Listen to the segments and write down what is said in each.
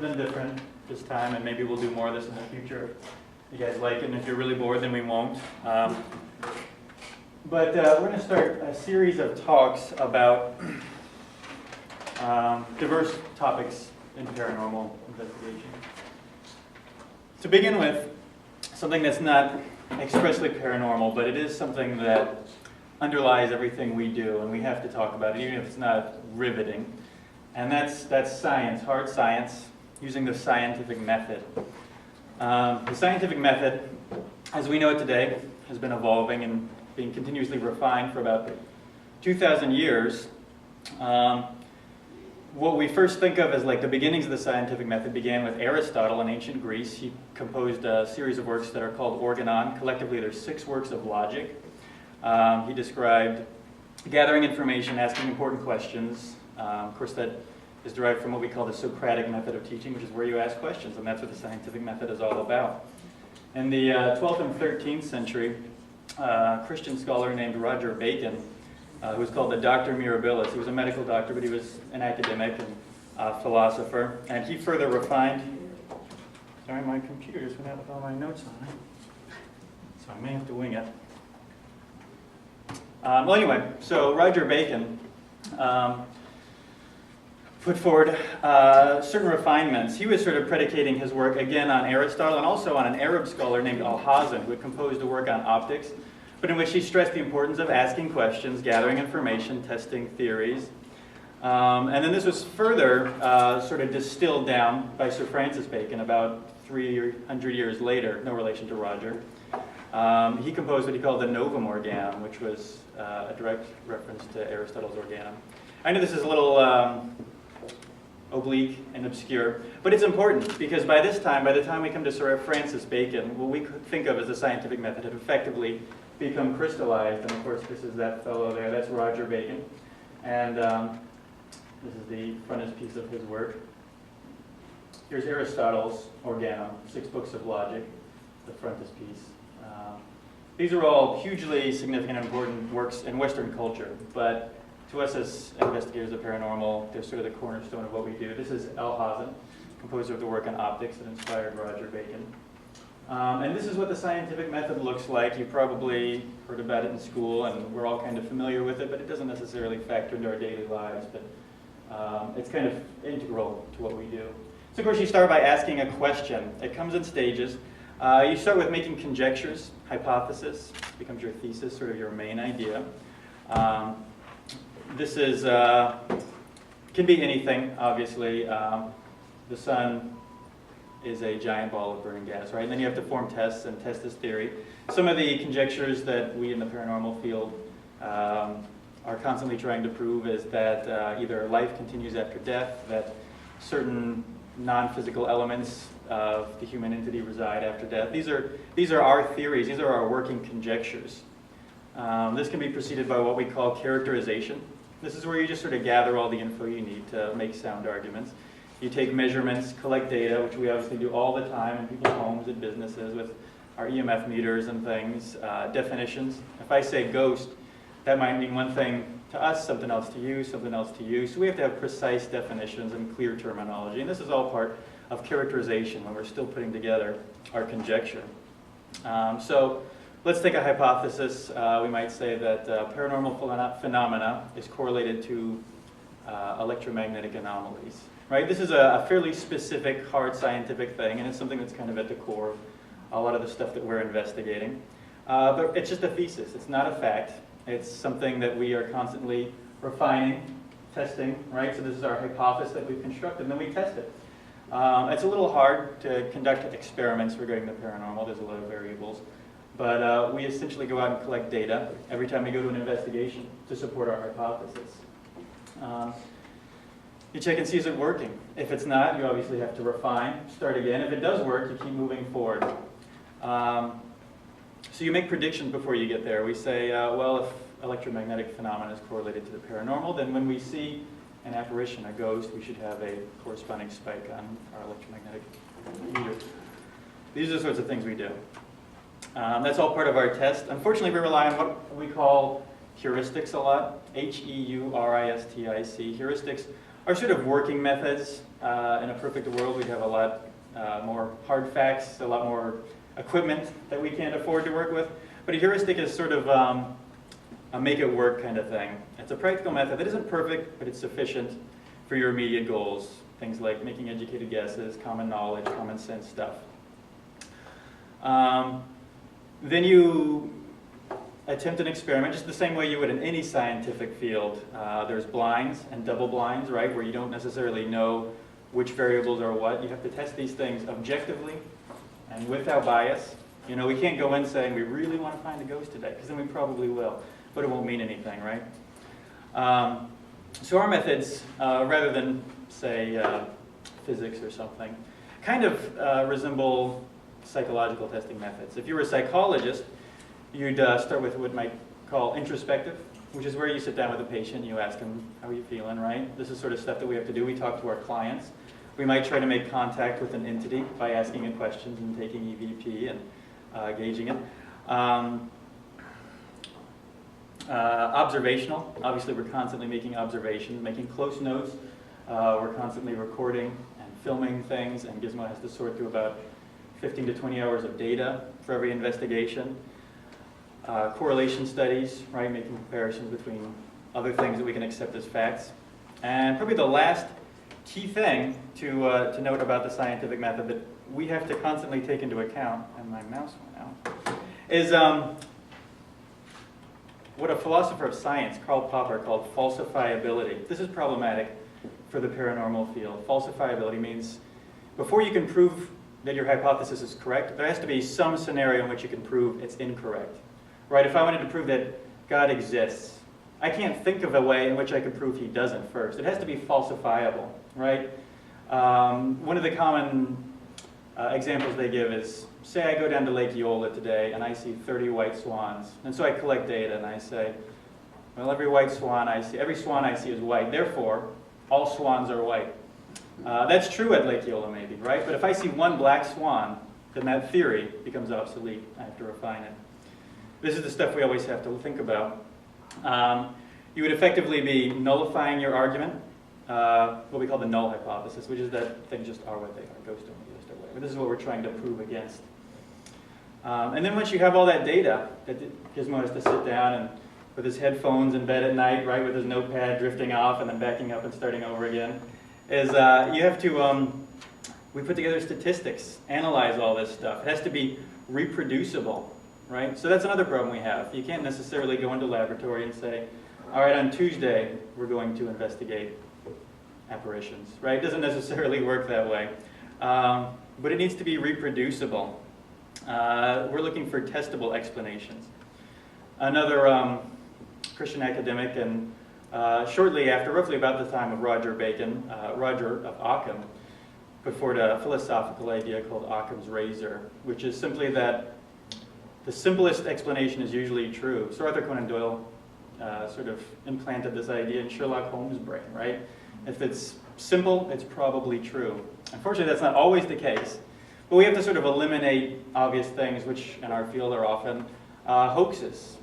something different this time, and maybe we'll do more of this in the future if you guys like it, and if you're really bored, then we won't. But we're going to start a series of talks about diverse topics in paranormal investigation. To begin with, something that's not expressly paranormal, but it is something that underlies everything we do, and we have to talk about it, even if it's not riveting. And that's science, hard science, using the scientific method. The scientific method, as we know it today, has been evolving and being continuously refined for about 2,000 years. What we first think of as like the beginnings of the scientific method began with Aristotle in ancient Greece. He composed a series of works that are called Organon. Collectively, there's 6 works of logic. He described gathering information, asking important questions. Of course, that is derived from what we call the Socratic method of teaching, which is where you ask questions, and that's what the scientific method is all about. In the 12th and 13th century, a Christian scholar named Roger Bacon, who was called the Doctor Mirabilis. He was a medical doctor, but he was an academic and philosopher, and he further refined. Sorry, my computer just went out with all my notes on it, so I may have to wing it. Well, anyway, so Roger Bacon put forward certain refinements. He was sort of predicating his work again on Aristotle and also on an Arab scholar named Al-Hazan, who had composed a work on optics, but in which he stressed the importance of asking questions, gathering information, testing theories. And then this was further sort of distilled down by Sir Francis Bacon about 300 years later, no relation to Roger. He composed what he called the Novum Organum, which was a direct reference to Aristotle's Organum. I know this is a little oblique and obscure, but it's important because by this time, by the time we come to Sir Francis Bacon, what we think of as the scientific method had effectively become crystallized. And of course, this is that fellow there, that's Roger Bacon. And this is the frontispiece of his work. Here's Aristotle's Organum, 6 books of logic, the frontispiece. These are all hugely significant and important works in Western culture, but to us as investigators of paranormal, they're sort of the cornerstone of what we do. This is Al-Hazan, composer of the work on optics that inspired Roger Bacon. And this is what the scientific method looks like. You probably heard about it in school, and we're all kind of familiar with it, but it doesn't necessarily factor into our daily lives, but it's kind of integral to what we do. So of course you start by asking a question. It comes in stages. You start with making conjectures, hypothesis, becomes your thesis, sort of your main idea. This is, can be anything, obviously. The sun is a giant ball of burning gas, right? And then you have to form tests and test this theory. Some of the conjectures that we in the paranormal field are constantly trying to prove is that either life continues after death, that certain non-physical elements of the human entity reside after death. These are our theories. These are our working conjectures. This can be preceded by what we call characterization. This is where you just sort of gather all the info you need to make sound arguments. You take measurements, collect data, which we obviously do all the time in people's homes and businesses with our EMF meters and things. Definitions. If I say ghost, that might mean one thing to us, something else to you, something else to you. So we have to have precise definitions and clear terminology. And this is all part of characterization when we're still putting together our conjecture. So let's take a hypothesis. We might say that paranormal phenomena is correlated to electromagnetic anomalies. Right? This is a fairly specific, hard scientific thing, and it's something that's kind of at the core of a lot of the stuff that we're investigating. But it's just a thesis. It's not a fact. It's something that we are constantly refining, testing, right? So this is our hypothesis that we've constructed, and then we test it. It's a little hard to conduct experiments regarding the paranormal. There's a lot of variables. But we essentially go out and collect data every time we go to an investigation to support our hypothesis. You check and see, is it working? If it's not, you obviously have to refine, start again. If it does work, you keep moving forward. So you make predictions before you get there. We say, well, if electromagnetic phenomena is correlated to the paranormal, then when we see an apparition, a ghost, we should have a corresponding spike on our electromagnetic meter. These are the sorts of things we do. That's all part of our test. Unfortunately, we rely on what we call heuristics a lot, H-E-U-R-I-S-T-I-C. Heuristics Our sort of working methods, in a perfect world, we'd have a lot more hard facts, a lot more equipment that we can't afford to work with. But a heuristic is sort of a make it work kind of thing. It's a practical method that isn't perfect, but it's sufficient for your immediate goals. Things like making educated guesses, common knowledge, common sense stuff. Then you attempt an experiment just the same way you would in any scientific field. There's blinds and double blinds, right, where you don't necessarily know which variables are what. You have to test these things objectively and without bias. You know, we can't go in saying we really want to find a ghost today, because then we probably will, but it won't mean anything, right? So our methods, rather than, say, physics or something, kind of resemble psychological testing methods. If you were a psychologist, you'd start with what you might call introspective, which is where you sit down with a patient and you ask them, how are you feeling, right? This is sort of stuff that we have to do. We talk to our clients. We might try to make contact with an entity by asking it questions and taking EVP and gauging it. Observational. Obviously, we're constantly making observations, making close notes. We're constantly recording and filming things, and Gizmo has to sort through about 15 to 20 hours of data for every investigation. Correlation studies, right, making comparisons between other things that we can accept as facts. And probably the last key thing to note about the scientific method that we have to constantly take into account, and my mouse went out, is what a philosopher of science, Karl Popper, called falsifiability. This is problematic for the paranormal field. Falsifiability means before you can prove that your hypothesis is correct, there has to be some scenario in which you can prove it's incorrect. Right? If I wanted to prove that God exists, I can't think of a way in which I could prove he doesn't first. It has to be falsifiable, right? One of the common examples they give is, say I go down to Lake Eola today and I see 30 white swans. And so I collect data and I say, well, every swan I see is white, therefore all swans are white. That's true at Lake Eola maybe, right? But if I see one black swan, then that theory becomes obsolete. I have to refine it. This is the stuff we always have to think about. You would effectively be nullifying your argument, what we call the null hypothesis, which is that things just are what they are, ghosts don't exist or whatever. This is what we're trying to prove against. And then once you have all that data, that Gizmo has to sit down and with his headphones in bed at night, right, with his notepad drifting off and then backing up and starting over again, is you have to, we put together statistics, analyze all this stuff. It has to be reproducible. Right? So that's another problem we have. You can't necessarily go into a laboratory and say, all right, on Tuesday, we're going to investigate apparitions. Right? It doesn't necessarily work that way. But it needs to be reproducible. We're looking for testable explanations. Another Christian academic, and shortly after, roughly about the time of Roger Bacon, Roger of Occam, put forward a philosophical idea called Occam's razor, which is simply that the simplest explanation is usually true. Sir Arthur Conan Doyle sort of implanted this idea in Sherlock Holmes' brain, right? If it's simple, it's probably true. Unfortunately, that's not always the case. But we have to sort of eliminate obvious things, which in our field are often hoaxes,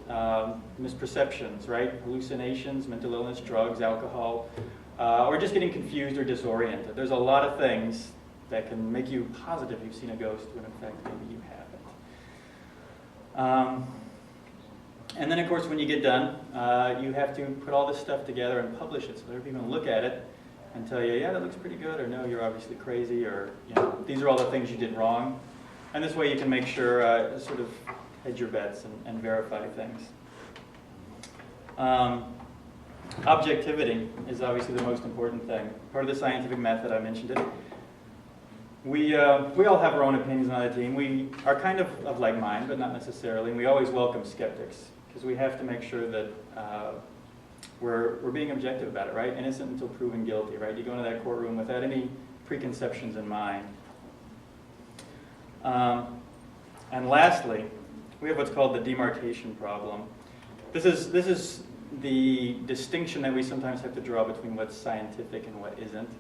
misperceptions, right? Hallucinations, mental illness, drugs, alcohol, or just getting confused or disoriented. There's a lot of things that can make you positive you've seen a ghost when in fact maybe you haven't. And then, of course, when you get done, you have to put all this stuff together and publish it so that people can look at it and tell you, yeah, that looks pretty good, or no, you're obviously crazy, or you know, these are all the things you did wrong. And this way you can make sure, sort of hedge your bets and verify things. Objectivity is obviously the most important thing. Part of the scientific method, I mentioned it. We all have our own opinions on the team. We are kind of like mine, but not necessarily. And we always welcome skeptics, because we have to make sure that we're being objective about it, right? Innocent until proven guilty, right? You go into that courtroom without any preconceptions in mind. And lastly, we have what's called the demarcation problem. This is the distinction that we sometimes have to draw between what's scientific and what isn't.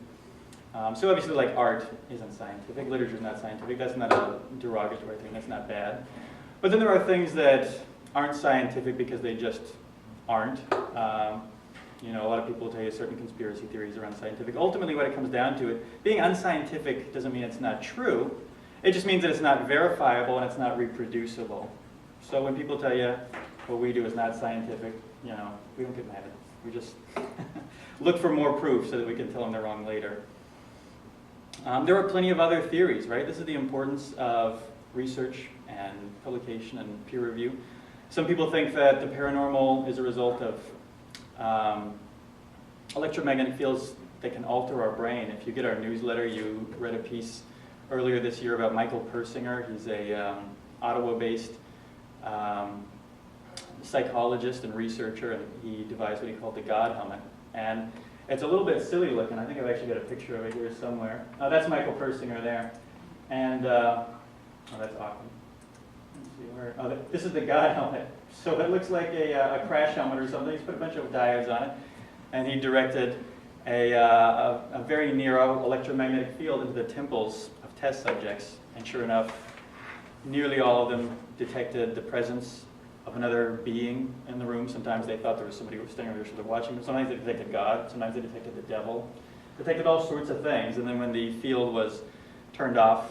So obviously, like, art isn't scientific, literature is not scientific. That's not a derogatory thing, that's not bad. But then there are things that aren't scientific because they just aren't. You know, a lot of people will tell you certain conspiracy theories are unscientific. Ultimately, what it comes down to, being unscientific doesn't mean it's not true. It just means that it's not verifiable and it's not reproducible. So when people tell you what we do is not scientific, you know, we don't get mad at it. We just look for more proof so that we can tell them they're wrong later. There are plenty of other theories, right? This is the importance of research and publication and peer review. Some people think that the paranormal is a result of electromagnetic fields that can alter our brain. If you get our newsletter, you read a piece earlier this year about Michael Persinger. He's a Ottawa-based psychologist and researcher, and he devised what he called the God helmet. And it's a little bit silly looking. I think I've actually got a picture of it here somewhere. Oh, that's Michael Persinger there. And, oh, that's awkward. Let's see where, oh, this is the God helmet. So it looks like a crash helmet or something. He's put a bunch of diodes on it. And he directed a very narrow electromagnetic field into the temples of test subjects. And sure enough, nearly all of them detected the presence of another being in the room. Sometimes they thought there was somebody who was standing there sort of watching them. Sometimes they detected God. Sometimes they detected the devil. Detected all sorts of things. And then when the field was turned off,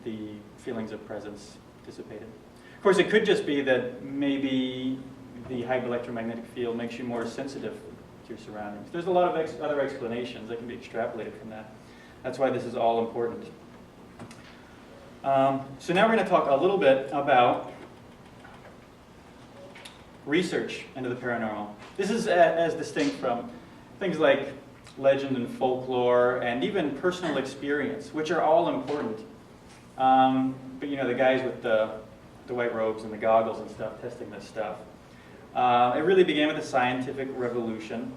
the feelings of presence dissipated. Of course, it could just be that maybe the high electromagnetic field makes you more sensitive to your surroundings. There's a lot of other explanations that can be extrapolated from that. That's why this is all important. So now we're going to talk a little bit about research into the paranormal. This is as distinct from things like legend and folklore and even personal experience, which are all important. But you know, the guys with the white robes and the goggles and stuff testing this stuff. It really began with the scientific revolution.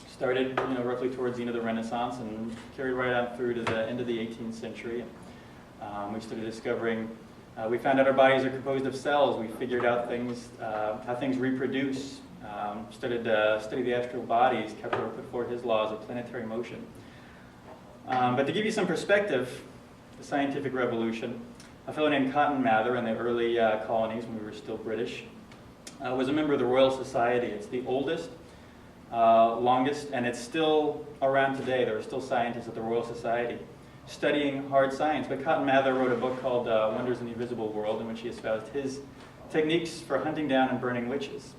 Started, you know, roughly towards the end of the Renaissance and carried right on through to the end of the 18th century. We started discovering, we found out our bodies are composed of cells. We figured out things, how things reproduce. Started to study the astral bodies. Kepler put forward his laws of planetary motion. But to give you some perspective, the scientific revolution, a fellow named Cotton Mather in the early colonies when we were still British was a member of the Royal Society. It's the oldest, longest, and it's still around today. There are still scientists at the Royal Society studying hard science. But Cotton Mather wrote a book called Wonders in the Invisible World, in which he espoused his techniques for hunting down and burning witches.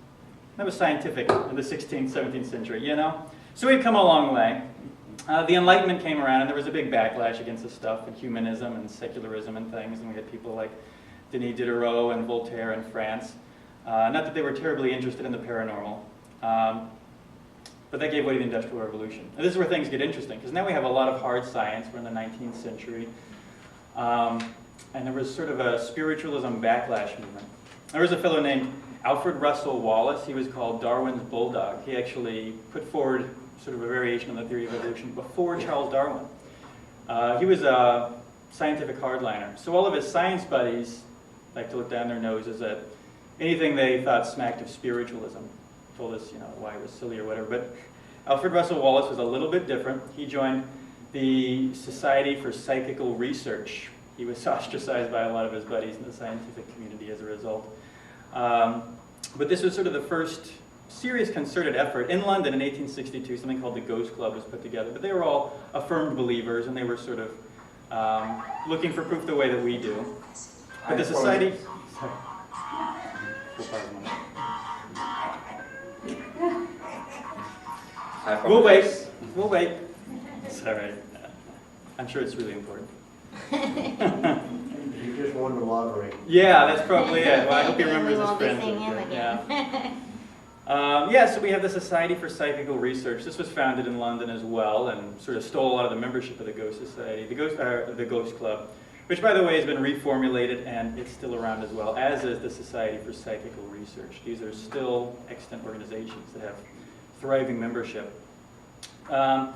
That was scientific in the 16th, 17th century, you know? So we've come a long way. The Enlightenment came around, and there was a big backlash against this stuff, and humanism and secularism and things, and we had people like Denis Diderot and Voltaire in France. Not that they were terribly interested in the paranormal, but that gave way to the Industrial Revolution. And this is where things get interesting, because now we have a lot of hard science. We're in the 19th century, and there was sort of a spiritualism backlash movement. There was a fellow named Alfred Russel Wallace. He was called Darwin's bulldog. He actually put forward sort of a variation on the theory of evolution before Charles Darwin. He was a scientific hardliner. So all of his science buddies like to look down their noses at anything they thought smacked of spiritualism. Told us, you know, why it was silly or whatever. But Alfred Russel Wallace was a little bit different. He joined the Society for Psychical Research. He was ostracized by a lot of his buddies in the scientific community as a result. But this was sort of the first serious concerted effort. In London in 1862, something called the Ghost Club was put together. But they were all affirmed believers, and they were sort of looking for proof the way that we do. But the society... Sorry. We'll wait. We'll wait. It's all right. I'm sure it's really important. You just won the lottery. Yeah, that's probably it. Well, I hope he remembers his friends. Yeah, so we have the Society for Psychical Research. This was founded in London as well, and sort of stole a lot of the membership of the Ghost Society, the Ghost Club, which, by the way, has been reformulated, and it's still around as well, as is the Society for Psychical Research. These are still extant organizations that have thriving membership. And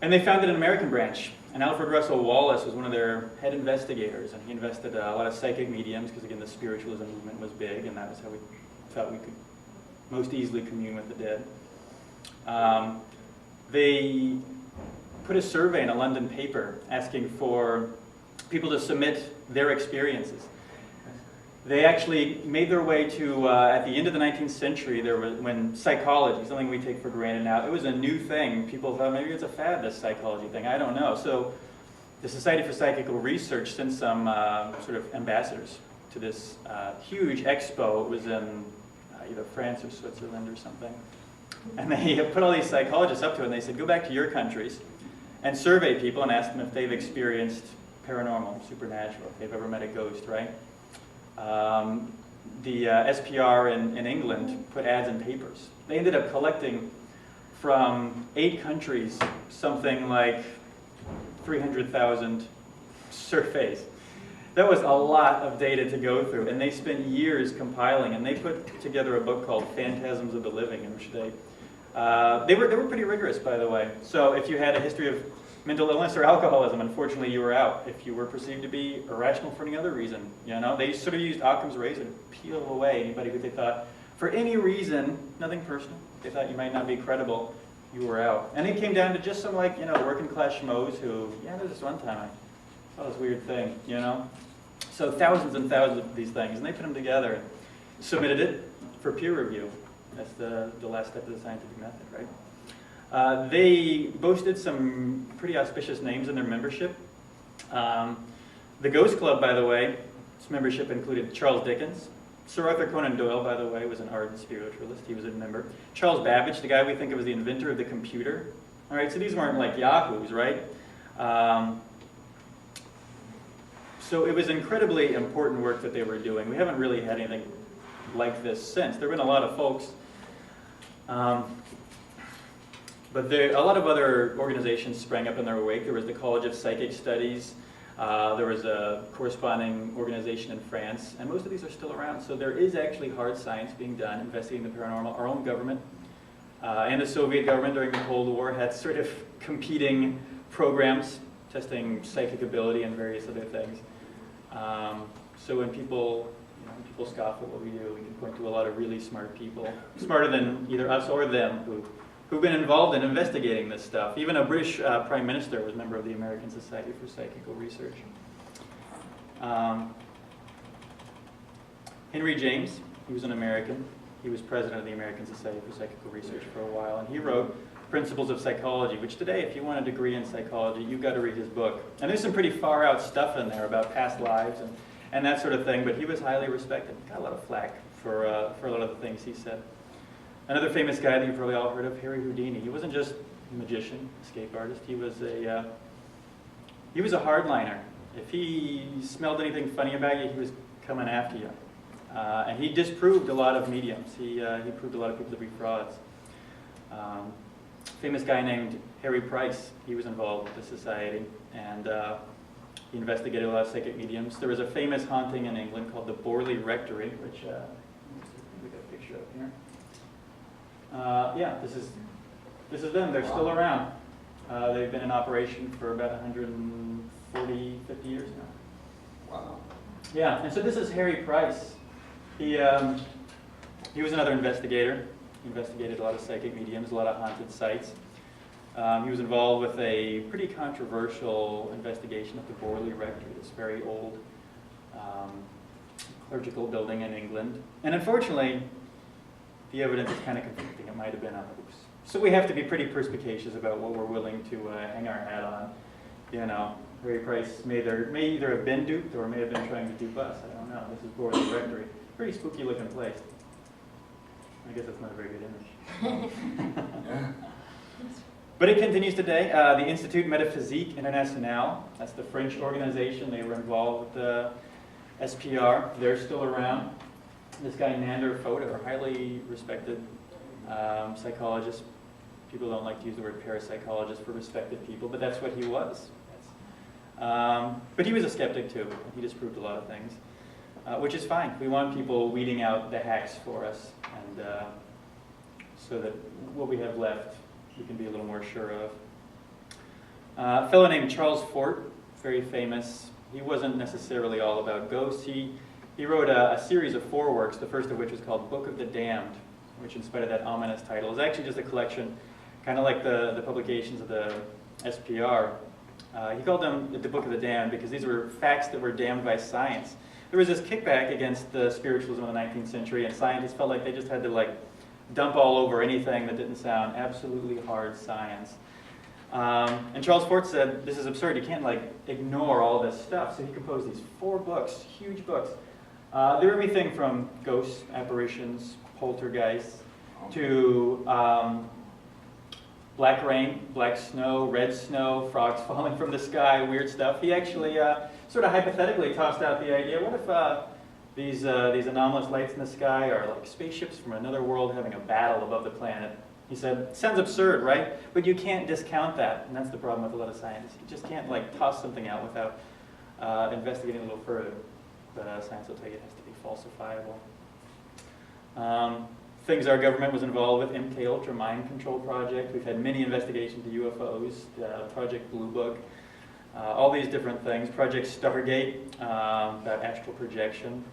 they founded an American branch, and Alfred Russel Wallace was one of their head investigators, and he invested a lot of psychic mediums, because again, the spiritualism movement was big, and that was how we felt we could most easily commune with the dead. They put a survey in a London paper asking for people to submit their experiences. They actually made their way to, at the end of the 19th century, when psychology, something we take for granted now, it was a new thing. People thought maybe it's a fad, this psychology thing. I don't know. So the Society for Psychical Research sent some sort of ambassadors to this huge expo. It was in either France or Switzerland or something. And they put all these psychologists up to it, and they said, go back to your countries and survey people and ask them if they've experienced paranormal, supernatural, if they've ever met a ghost, right? The SPR in England put ads in papers. They ended up collecting from 8 countries something like 300,000 surveys. That was a lot of data to go through, and they spent years compiling, and they put together a book called Phantasms of the Living, in which they were pretty rigorous, by the way. So if you had a history of mental illness or alcoholism, unfortunately you were out. If you were perceived to be irrational for any other reason, you know, they sort of used Occam's razor to peel away anybody who they thought, for any reason, nothing personal, they thought you might not be credible, you were out. And it came down to just some, like, you know, working class schmoes who, yeah, there's this one time I saw this weird thing, you know. So thousands and thousands of these things, and they put them together and submitted it for peer review. That's the last step of the scientific method, right? They boasted some pretty auspicious names in their membership. The Ghost Club, by the way, its membership included Charles Dickens. Sir Arthur Conan Doyle, by the way, was an ardent spiritualist. He was a member. Charles Babbage, the guy we think of as the inventor of the computer. All right, so these weren't like yahoos, right? So it was incredibly important work that they were doing. We haven't really had anything like this since. There have been a lot of folks. But a lot of other organizations sprang up in their wake. There was the College of Psychic Studies. There was a corresponding organization in France. And most of these are still around. So there is actually hard science being done, investigating the paranormal. Our own government and the Soviet government during the Cold War had sort of competing programs, testing psychic ability and various other things. So when people scoff at what we do, we can point to a lot of really smart people, smarter than either us or them, who've been involved in investigating this stuff. Even a British Prime Minister was a member of the American Society for Psychical Research. Henry James, he was an American. He was president of the American Society for Psychical Research for a while, and he wrote Principles of Psychology, which today, if you want a degree in psychology, you've got to read his book. And there's some pretty far out stuff in there about past lives and that sort of thing, but he was highly respected. Got a lot of flack for a lot of the things he said. Another famous guy that you've probably all heard of, Harry Houdini. He wasn't just a magician, escape artist. He was a hardliner. If he smelled anything funny about you, he was coming after you. And he disproved a lot of mediums. He proved a lot of people to be frauds. Famous guy named Harry Price. He was involved with the society, and he investigated a lot of psychic mediums. There was a famous haunting in England called the Borley Rectory, which we got a picture of here. Yeah, this is them. They're still around. They've been in operation for about 140, 50 years now. Wow. Yeah, and so this is Harry Price. He was another investigator. He investigated a lot of psychic mediums, a lot of haunted sites. He was involved with a pretty controversial investigation of the Borley Rectory, this very old clerical building in England. And unfortunately, the evidence is kind of conflicting. It might have been a hoax. So we have to be pretty perspicacious about what we're willing to hang our hat on. You know, Harry Price may either have been duped or may have been trying to dupe us. I don't know. This is Borley Rectory. Pretty spooky looking place. I guess that's not a very good image. Yeah. But it continues today. The Institut Métaphysique International, that's the French organization. They were involved with the SPR. They're still around. This guy, Nander Fodor, highly respected psychologist. People don't like to use the word parapsychologist for respected people, but that's what he was. But he was a skeptic too. He disproved a lot of things, which is fine. We want people weeding out the hacks for us, and so that what we have left we can be a little more sure of. A fellow named Charles Fort, very famous. He wasn't necessarily all about ghosts. He wrote a series of 4 works, the first of which was called Book of the Damned, which in spite of that ominous title is actually just a collection, kind of like the publications of the SPR. He called them the Book of the Damned because these were facts that were damned by science. there was this kickback against the spiritualism of the 19th century, and scientists felt like they just had to like dump all over anything that didn't sound absolutely hard science. And Charles Fort said, this is absurd, you can't like ignore all this stuff. So he composed these 4 books, huge books. They were everything from ghosts, apparitions, poltergeists, to black rain, black snow, red snow, frogs falling from the sky, weird stuff. He actually sort of hypothetically tossed out the idea, what if these anomalous lights in the sky are like spaceships from another world having a battle above the planet? He said, sounds absurd, right? But you can't discount that, and that's the problem with a lot of scientists. You just can't like toss something out without investigating a little further. But science will tell you it has to be falsifiable. Things our government was involved with, MK Ultra Mind Control Project. We've had many investigations to UFOs, Project Blue Book, all these different things. Project Stargate, about astral projection.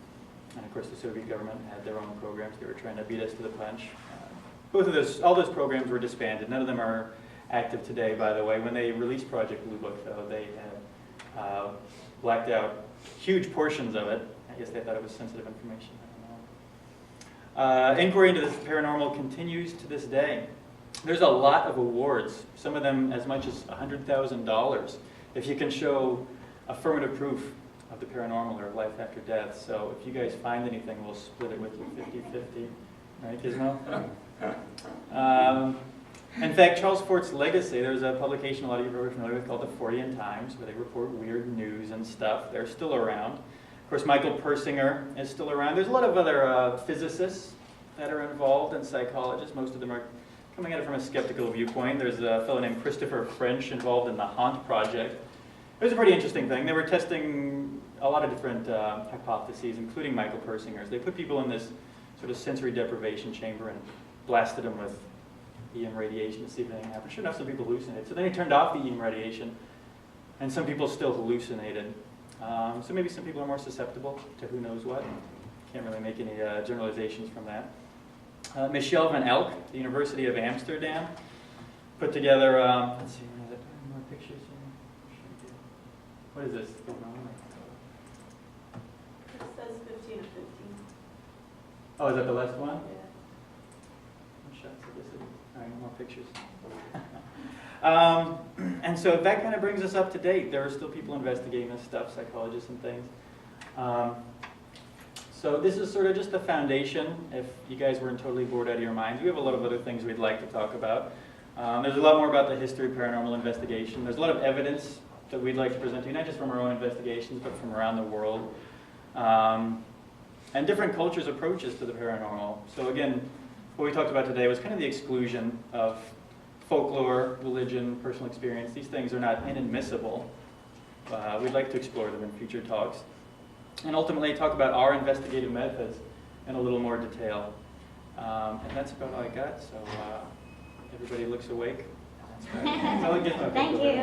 And of course the Soviet government had their own programs. They were trying to beat us to the punch. All those programs were disbanded. None of them are active today, by the way. When they released Project Blue Book, though, they had blacked out huge portions of it. I guess they thought it was sensitive information. Inquiry into this paranormal continues to this day. There's a lot of awards, some of them as much as $100,000, if you can show affirmative proof of the paranormal or life after death. So if you guys find anything, we'll split it with you 50-50. Right, Gizmo? In fact, Charles Fort's legacy, there's a publication a lot of you are familiar with called the Fortean Times, where they report weird news and stuff. They're still around. Of course, Michael Persinger is still around. There's a lot of other physicists that are involved and psychologists. Most of them are coming at it from a skeptical viewpoint. There's a fellow named Christopher French involved in the Haunt Project. It was a pretty interesting thing. They were testing a lot of different hypotheses, including Michael Persinger's. They put people in this sort of sensory deprivation chamber and blasted them with EM radiation to see if anything happened. Sure enough, some people hallucinated. So then he turned off the EM radiation, and some people still hallucinated. So maybe some people are more susceptible to who knows what. Can't really make any generalizations from that. Michel van Elk, the University of Amsterdam, put together, let's see, more pictures here. What is this? It says 15 of 15. Oh, is that the last one? Yeah. Shots, I guess it is. All right, more pictures. And so that kind of brings us up to date. There are still people investigating this stuff, psychologists and things. So this is sort of just the foundation. If you guys weren't totally bored out of your minds, we have a lot of other things we'd like to talk about. There's a lot more about the history of paranormal investigation. There's a lot of evidence that we'd like to present to you, not just from our own investigations, but from around the world. And different cultures' approaches to the paranormal. So again, what we talked about today was kind of the exclusion of folklore, religion, personal experience. These things are not inadmissible. We'd like to explore them in future talks. And ultimately talk about our investigative methods in a little more detail. And that's about all I got, so everybody looks awake. That's right. That's all I get. Thank you.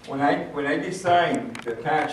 When I designed the patch